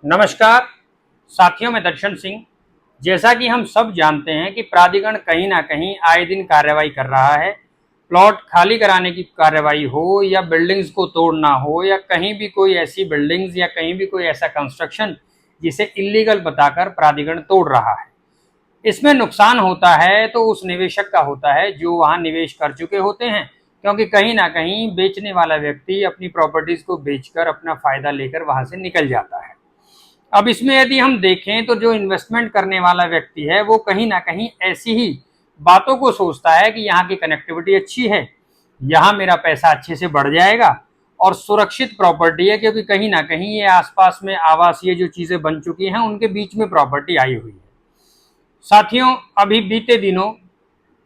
नमस्कार साथियों, मैं दर्शन सिंह। जैसा कि हम सब जानते हैं कि प्राधिकरण कहीं ना कहीं आए दिन कार्रवाई कर रहा है। प्लॉट खाली कराने की कार्रवाई हो या बिल्डिंग्स को तोड़ना हो या कहीं भी कोई ऐसी बिल्डिंग्स या कहीं भी कोई ऐसा कंस्ट्रक्शन जिसे इलीगल बताकर प्राधिकरण तोड़ रहा है, इसमें नुकसान होता है तो उस निवेशक का होता है जो वहां निवेश कर चुके होते हैं, क्योंकि कहीं ना कहीं बेचने वाला व्यक्ति अपनी प्रॉपर्टीज को बेचकर अपना फायदा लेकर वहां से निकल जाता है। अब इसमें यदि हम देखें तो जो इन्वेस्टमेंट करने वाला व्यक्ति है वो कहीं ना कहीं ऐसी ही बातों को सोचता है कि यहाँ की कनेक्टिविटी अच्छी है, यहाँ मेरा पैसा अच्छे से बढ़ जाएगा और सुरक्षित प्रॉपर्टी है, क्योंकि कहीं ना कहीं ये आसपास में आवासीय जो चीज़ें बन चुकी हैं उनके बीच में प्रॉपर्टी आई हुई है। साथियों, अभी बीते दिनों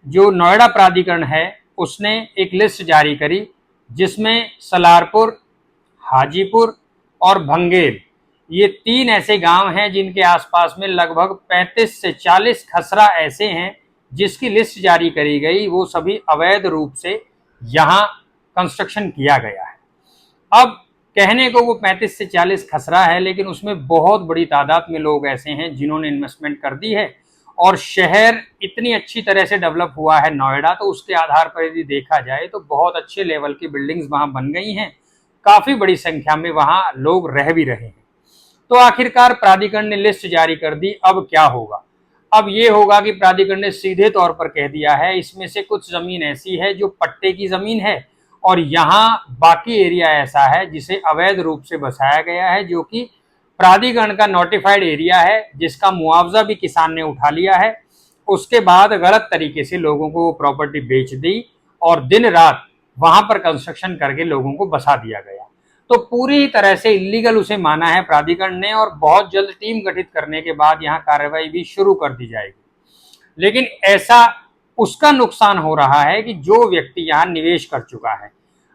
जो नोएडा प्राधिकरण है उसने एक लिस्ट जारी करी जिसमें सलारपुर, हाजीपुर और भंगेर, ये तीन ऐसे गांव हैं जिनके आसपास में लगभग 35 से 40 खसरा ऐसे हैं जिसकी लिस्ट जारी करी गई। वो सभी अवैध रूप से यहाँ कंस्ट्रक्शन किया गया है। अब कहने को वो 35 से 40 खसरा है, लेकिन उसमें बहुत बड़ी तादाद में लोग ऐसे हैं जिन्होंने इन्वेस्टमेंट कर दी है और शहर इतनी अच्छी तरह से डेवलप हुआ है नोएडा, तो उसके आधार पर यदि देखा जाए तो बहुत अच्छे लेवल की बिल्डिंग्स वहां बन गई हैं, काफी बड़ी संख्या में वहां लोग रह भी रहे हैं। तो आखिरकार प्राधिकरण ने लिस्ट जारी कर दी। अब क्या होगा? अब ये होगा कि प्राधिकरण ने सीधे तौर पर कह दिया है इसमें से कुछ जमीन ऐसी है जो पट्टे की जमीन है और यहाँ बाकी एरिया ऐसा है जिसे अवैध रूप से बसाया गया है, जो कि प्राधिकरण का नोटिफाइड एरिया है, जिसका मुआवजा भी किसान ने उठा लिया है। उसके बाद गलत तरीके से लोगों को वो प्रॉपर्टी बेच दी और दिन रात वहां पर कंस्ट्रक्शन करके लोगों को बसा दिया गया। तो पूरी तरह से इलीगल उसे माना है प्राधिकरण ने और बहुत जल्द टीम गठित करने के बाद यहाँ कार्रवाई भी शुरू कर दी जाएगी। लेकिन ऐसा उसका नुकसान हो रहा है कि जो व्यक्ति यहाँ निवेश कर चुका है।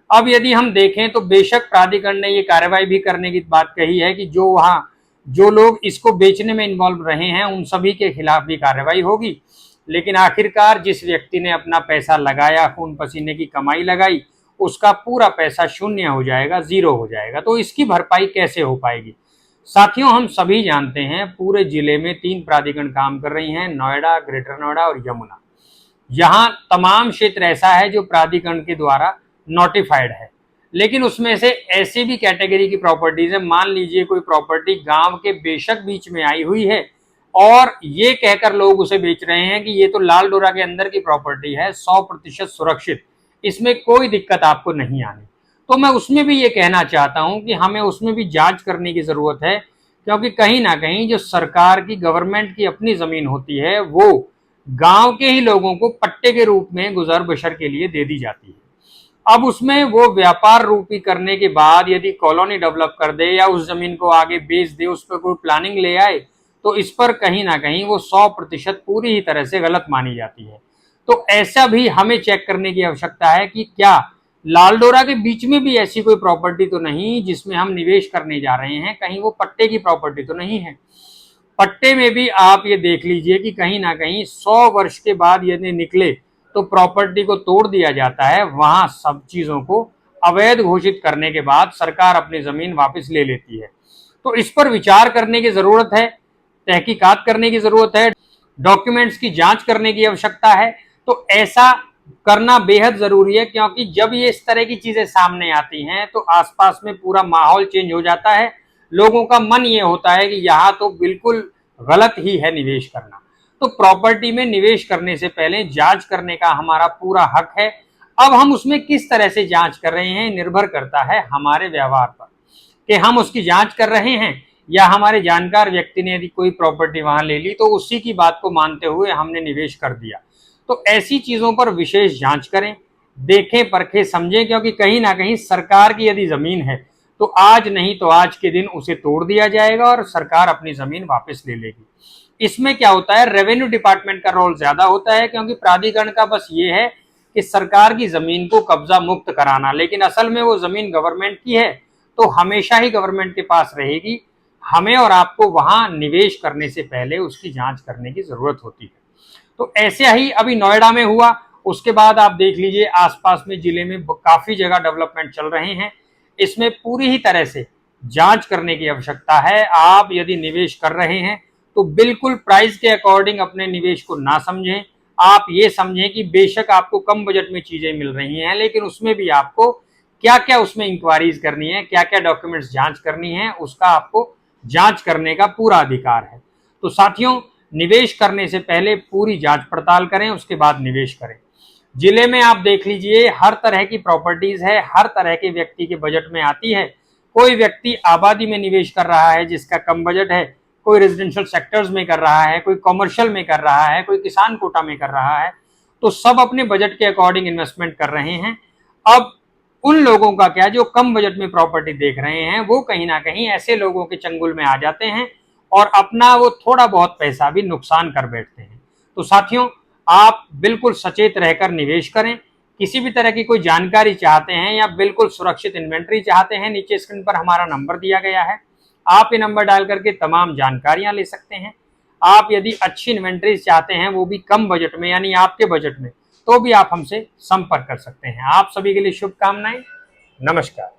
अब यदि हम देखें तो बेशक प्राधिकरण ने ये कार्रवाई भी करने की बात कही है कि जो लोग इसको बेचने में इन्वॉल्व रहे हैं उन सभी के खिलाफ भी कार्रवाई होगी। लेकिन आखिरकार जिस व्यक्ति ने अपना पैसा लगाया, खून पसीने की कमाई लगाई, उसका पूरा पैसा शून्य हो जाएगा, जीरो हो जाएगा। तो इसकी भरपाई कैसे हो पाएगी? साथियों, हम सभी जानते हैं पूरे जिले में 3 प्राधिकरण काम कर रही हैं, नोएडा, ग्रेटर नोएडा और यमुना। यहाँ तमाम क्षेत्र ऐसा है जो प्राधिकरण के द्वारा नोटिफाइड है, लेकिन उसमें से ऐसी भी कैटेगरी की प्रॉपर्टीज है। मान लीजिए कोई प्रॉपर्टी गांव के बेशक बीच में आई हुई है और ये कहकर लोग उसे बेच रहे हैं कि ये तो लाल डोरा के अंदर की प्रॉपर्टी है, 100% सुरक्षित, इसमें कोई दिक्कत आपको नहीं आनी। तो मैं उसमें भी ये कहना चाहता हूं कि हमें उसमें भी जांच करने की जरूरत है, क्योंकि कहीं ना कहीं जो सरकार की, गवर्नमेंट की अपनी जमीन होती है वो गांव के ही लोगों को पट्टे के रूप में गुजर बसर के लिए दे दी जाती है। अब उसमें वो व्यापार रूपी करने के बाद यदि कॉलोनी डेवलप कर दे या उस जमीन को आगे बेच दे, उस पर कोई प्लानिंग ले आए, तो इस पर कहीं ना कहीं वो 100% पूरी ही तरह से गलत मानी जाती है। तो ऐसा भी हमें चेक करने की आवश्यकता है कि क्या लालडोरा के बीच में भी ऐसी कोई प्रॉपर्टी तो नहीं जिसमें हम निवेश करने जा रहे हैं, कहीं वो पट्टे की प्रॉपर्टी तो नहीं है। पट्टे में भी आप ये देख लीजिए कि कहीं ना कहीं 100 वर्ष के बाद यदि निकले तो प्रॉपर्टी को तोड़ दिया जाता है, वहां सब चीजों को अवैध घोषित करने के बाद सरकार अपनी जमीन वापस ले लेती है। तो इस पर विचार करने की जरूरत है, तहकीकात करने की जरूरत है, डॉक्यूमेंट्स की जांच करने की आवश्यकता है। तो ऐसा करना बेहद जरूरी है, क्योंकि जब ये इस तरह की चीजें सामने आती हैं तो आसपास में पूरा माहौल चेंज हो जाता है। लोगों का मन ये होता है कि यहाँ तो बिल्कुल गलत ही है निवेश करना। तो प्रॉपर्टी में निवेश करने से पहले जांच करने का हमारा पूरा हक है। अब हम उसमें किस तरह से जांच कर रहे हैं निर्भर करता है हमारे व्यवहार पर, कि हम उसकी जांच कर रहे हैं या हमारे जानकार व्यक्ति ने यदि कोई प्रॉपर्टी वहां ले ली तो उसी की बात को मानते हुए हमने निवेश कर दिया। तो ऐसी चीजों पर विशेष जांच करें, देखें, परखें, समझें, क्योंकि कहीं ना कहीं सरकार की यदि जमीन है तो आज नहीं तो आज के दिन उसे तोड़ दिया जाएगा और सरकार अपनी जमीन वापस ले लेगी। इसमें क्या होता है, रेवेन्यू डिपार्टमेंट का रोल ज्यादा होता है, क्योंकि प्राधिकरण का बस ये है कि सरकार की जमीन को कब्जा मुक्त कराना, लेकिन असल में वो जमीन गवर्नमेंट की है तो हमेशा ही गवर्नमेंट के पास रहेगी। हमें और आपको वहां निवेश करने से पहले उसकी जांच करने की जरूरत होती है। तो ऐसे ही अभी नोएडा में हुआ, उसके बाद आप देख लीजिए आसपास में जिले में काफी जगह डेवलपमेंट चल रहे हैं। इसमें पूरी ही तरह से जांच करने की आवश्यकता है। आप यदि निवेश कर रहे हैं तो बिल्कुल प्राइस के अकॉर्डिंग अपने निवेश को ना समझें। आप ये समझें कि बेशक आपको कम बजट में चीजें मिल रही हैं, लेकिन उसमें भी आपको क्या क्या उसमें इंक्वायरीज करनी है, क्या क्या डॉक्यूमेंट्स जांच करनी है, उसका आपको जांच करने का पूरा अधिकार है। तो साथियों, निवेश करने से पहले पूरी जांच पड़ताल करें, उसके बाद निवेश करें। जिले में आप देख लीजिए, हर तरह की प्रॉपर्टीज है, हर तरह के व्यक्ति के बजट में आती है। कोई व्यक्ति आबादी में निवेश कर रहा है जिसका कम बजट है, कोई रेजिडेंशियल सेक्टर्स में कर रहा है, कोई कॉमर्शियल में कर रहा है, कोई किसान कोटा में कर रहा है। तो सब अपने बजट के अकॉर्डिंग इन्वेस्टमेंट कर रहे हैं। अब उन लोगों का क्या, जो कम बजट में प्रॉपर्टी देख रहे हैं, वो कहीं ना कहीं ऐसे लोगों के चंगुल में आ जाते हैं और अपना वो थोड़ा बहुत पैसा भी नुकसान कर बैठते हैं। तो साथियों, आप बिल्कुल सचेत रहकर निवेश करें। किसी भी तरह की कोई जानकारी चाहते हैं या बिल्कुल सुरक्षित इन्वेंट्री चाहते हैं, नीचे स्क्रीन पर हमारा नंबर दिया गया है, आप ये नंबर डाल करके तमाम जानकारियां ले सकते हैं। आप यदि अच्छी इन्वेंट्रीज चाहते हैं, वो भी कम बजट में, यानी आपके बजट में, तो भी आप हमसे संपर्क कर सकते हैं। आप सभी के लिए शुभकामनाएं। नमस्कार।